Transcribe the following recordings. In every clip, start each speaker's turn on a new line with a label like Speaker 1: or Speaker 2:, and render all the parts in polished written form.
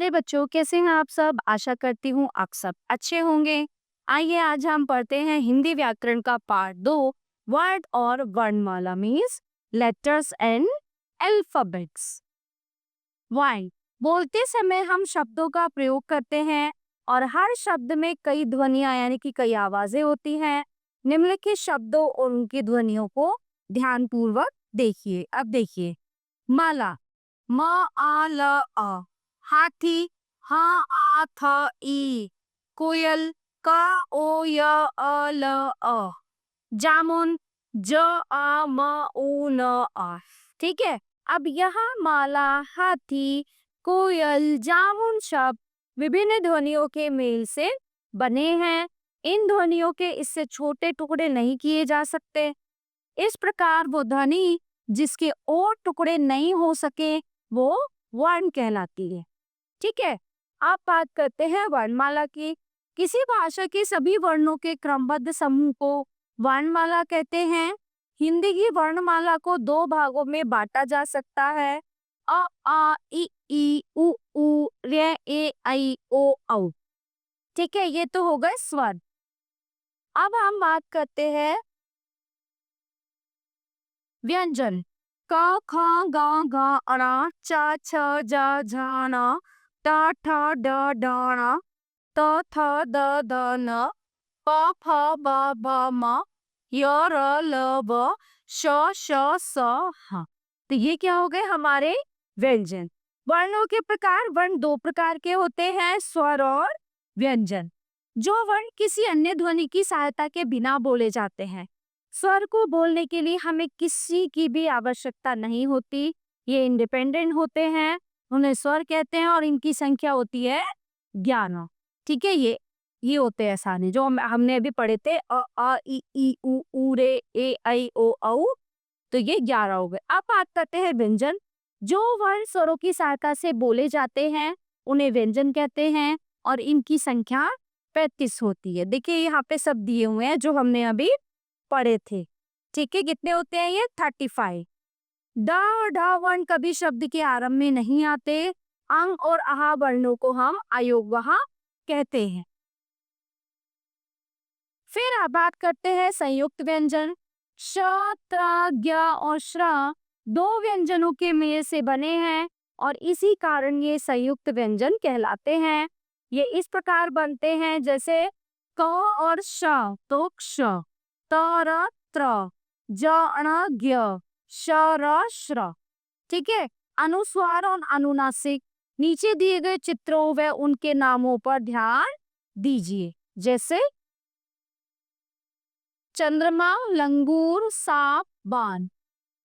Speaker 1: प्यारे बच्चों, कैसे हैं आप सब? आशा करती हूँ आप सब अच्छे होंगे। आइए आज हम पढ़ते हैं हिंदी व्याकरण का पार्ट 2, वर्ड और वर्णमाला means letters and alphabets. Y बोलते समय हम शब्दों का प्रयोग करते हैं और हर शब्द में कई ध्वनियां यानी कि कई आवाजें होती हैं। निम्नलिखित शब्दों और उनकी ध्वनियों को ध्यानपूर्वक देखिए। अब देखिए, माला म आ ल अ, हाथी ह आ थ ई, कोयल क ओ य अ ल अ, जामुन ज आ म उ न आ। ठीक है। अब यहाँ माला, हाथी, कोयल, जामुन शब्द विभिन्न ध्वनियों के मेल से बने हैं। इन ध्वनियों के इससे छोटे टुकड़े नहीं किए जा सकते। इस प्रकार वो ध्वनि जिसके और टुकड़े नहीं हो सके वो वर्ण कहलाती है। ठीक है। आप बात करते हैं वर्णमाला की। किसी भाषा के सभी वर्णों के क्रमबद्ध समूह को वर्णमाला कहते हैं। हिंदी की वर्णमाला को दो भागों में बांटा जा सकता है, अ आ ई उ ऊ रे ए ऐ ओ औ। ठीक है, ये तो हो गए स्वर। अब हम बात करते हैं व्यंजन। क ख ग घ ङ च छ ज झ ण ट ठ ड ढ ण त थ द ध न प फ ब भ म य र ल व श श स ह। तो ये क्या हो गए हमारे व्यंजन। वर्णों के प्रकार। वर्ण दो प्रकार के होते हैं, स्वर और व्यंजन। जो वर्ण किसी अन्य ध्वनि की सहायता के बिना बोले जाते हैं। स्वर को बोलने के लिए हमें किसी की भी आवश्यकता नहीं होती, ये इंडिपेंडेंट होते हैं, उन्हें स्वर कहते हैं और इनकी संख्या होती है 11। ठीक है, ये होते हैं सारे जो हमने अभी पढ़े थे, अ आ ई उ रे ए ऐ ओ औ। तो ये 11 हो गए। अब बात करते हैं व्यंजन। जो वर्ण स्वरों की सहायता से बोले जाते हैं उन्हें व्यंजन कहते हैं और इनकी संख्या 35 होती है। देखिए यहाँ पे सब दिए हुए हैं जो हमने अभी पढ़े थे। ठीक है, कितने होते हैं ये? 35। ड और ढ वर्ण कभी शब्द के आरंभ में नहीं आते। अंग और आह वर्णों को हम अयोगवह कहते हैं। फिर आप बात करते हैं संयुक्त व्यंजन। श, त्र, ज्ञ और श्र दो व्यंजनों के मेल से बने हैं और इसी कारण ये संयुक्त व्यंजन कहलाते हैं। ये इस प्रकार बनते हैं जैसे क और श तो क्ष, त र त्र, ज ण ज्ञ, श र श्र। ठीक है। अनुस्वार और अनुनासिक। नीचे दिए गए चित्रों व उनके नामों पर ध्यान दीजिए। जैसे चंद्रमा, लंगूर, सांप, बाण।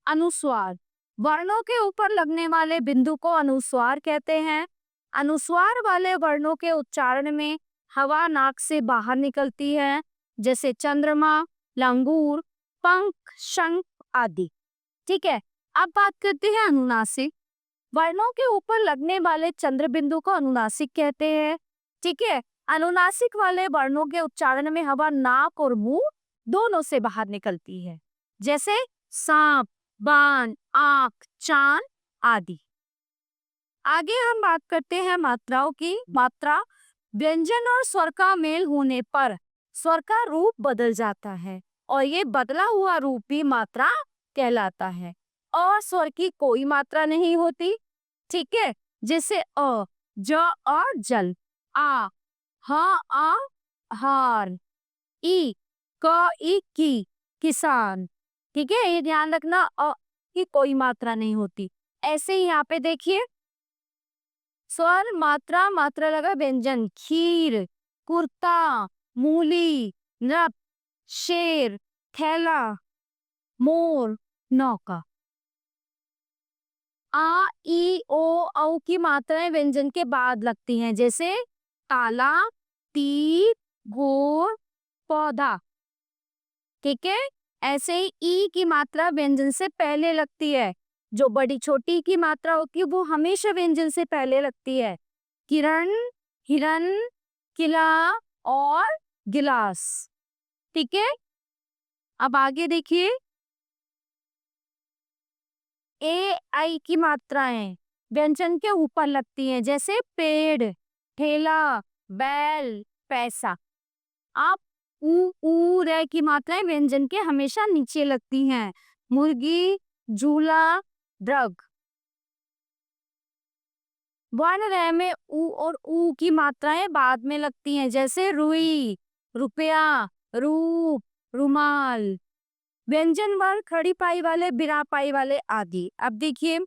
Speaker 1: अनुस्वार वर्णों के ऊपर लगने वाले बिंदु को अनुस्वार कहते हैं। अनुस्वार वाले वर्णों के उच्चारण में हवा नाक से बाहर निकलती है, जैसे चंद्रमा, लंगूर, पंख, शंख आदि। ठीक है। अब बात करते हैं अनुनासिक। वर्णों के ऊपर लगने वाले चंद्र बिंदु को अनुनासिक कहते हैं। ठीक है। अनुनासिक वाले वर्णों के उच्चारण में हवा नाक और मुंह दोनों से बाहर निकलती है, जैसे सांप, बाण, आंख, चांद आदि। आगे हम बात करते हैं मात्राओं की। मात्रा व्यंजन और स्वर का मेल होने पर स्वर का रूप बदल जाता है और ये बदला हुआ रूप भी मात्रा कहलाता है। और स्वर की कोई मात्रा नहीं होती। ठीक है। जैसे अ, ज और जल, आ, ह आ हार, ई, क ई की, किसान। ठीक है, ये ध्यान रखना, अ की कोई मात्रा नहीं होती। ऐसे ही यहाँ पे देखिए, स्वर मात्रा, मात्रा लगा व्यंजन, खीर, कुर्ता, मूली, नृप, शेर, थैला, मोर, नौका। आ ई ओ औ की मात्राएं व्यंजन के बाद लगती हैं, जैसे ताला, तीर, घोर, पौधा। ठीक है। ऐसे ही ई की मात्रा व्यंजन से पहले लगती है। जो बड़ी छोटी की मात्रा होती है वो हमेशा व्यंजन से पहले लगती है। किरण, हिरन, किला और गिलास। ठीक है। अब आगे देखिए, ए आई की मात्राएं व्यंजन के ऊपर लगती हैं, जैसे पेड़, ठेला, बैल, पैसा। आप ऊ रे की मात्राएं व्यंजन के हमेशा नीचे लगती हैं। मुर्गी, झूला, ड्रग। वर्ण रे में ऊ और ऊ की मात्राएं बाद में लगती हैं, जैसे रुई, रुपया, रूप, रुमाल। व्यंजन वर्ण खड़ी पाई वाले, बिना पाई वाले आदि। अब देखिए,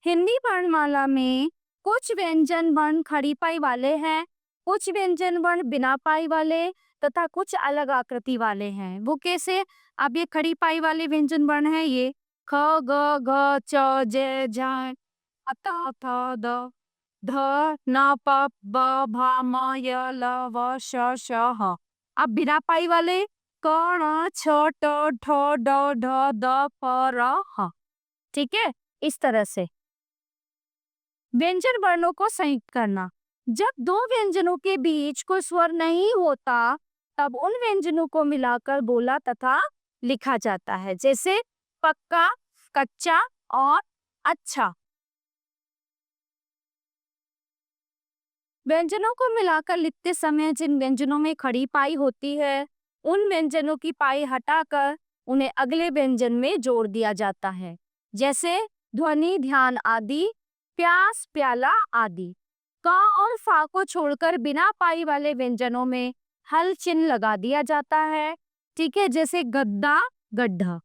Speaker 1: हिंदी वर्णमाला में कुछ व्यंजन वर्ण खड़ी पाई वाले हैं, कुछ व्यंजन वर्ण बिना पाई वाले तथा कुछ अलग आकृति वाले हैं। वो कैसे? अब ये खड़ी पाई वाले व्यंजन वर्ण है, ये ख, ग, घ, च, ज, झ, अ, थ, द, ध, न, प, ब, भ, म, य, ल, व, श, ह। अब बिना पाई वाले क, ण, छ, ट, ठ, ड, ढ, द, फ, र, ह। ठीक है, इस तरह से व्यंजन वर्णों को संयुक्त करना। जब दो व्यंजनों के बीच कोई स्वर नहीं होता, तब उन व्यंजनों को मिलाकर बोला तथा लिखा जाता है, जैसे पक्का, कच्चा और अच्छा। व्यंजनों को मिलाकर लिखते समय जिन व्यंजनों में खड़ी पाई होती है, उन व्यंजनों की पाई हटाकर उन्हें अगले व्यंजन में जोड़ दिया जाता है, जैसे ध्वनि, ध्यान आदि, प्यास, प्याला आदि। क और फा को छोड़कर बिना पाई वाले व्यंजनों में हल चिन्ह लगा दिया जाता है। ठीक है, जैसे गद्दा, गड्ढा।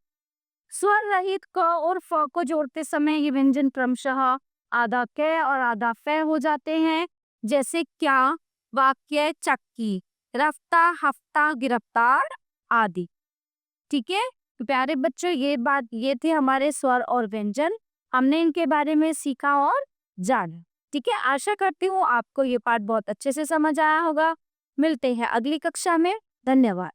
Speaker 1: स्वर रहित क और फ को जोड़ते समय ये व्यंजन क्रमशः आधा क और आधा फ हो जाते हैं, जैसे क्या, वाक्य, चक्की, रफ्ता, हफ्ता, गिरफ्तार आदि। ठीक है, तो प्यारे बच्चों, ये थे हमारे स्वर और व्यंजन। हमने इनके बारे में सीखा और जाना। ठीक है, आशा करती हूँ आपको ये पाठ बहुत अच्छे से समझ आया होगा। मिलते हैं अगली कक्षा में। धन्यवाद।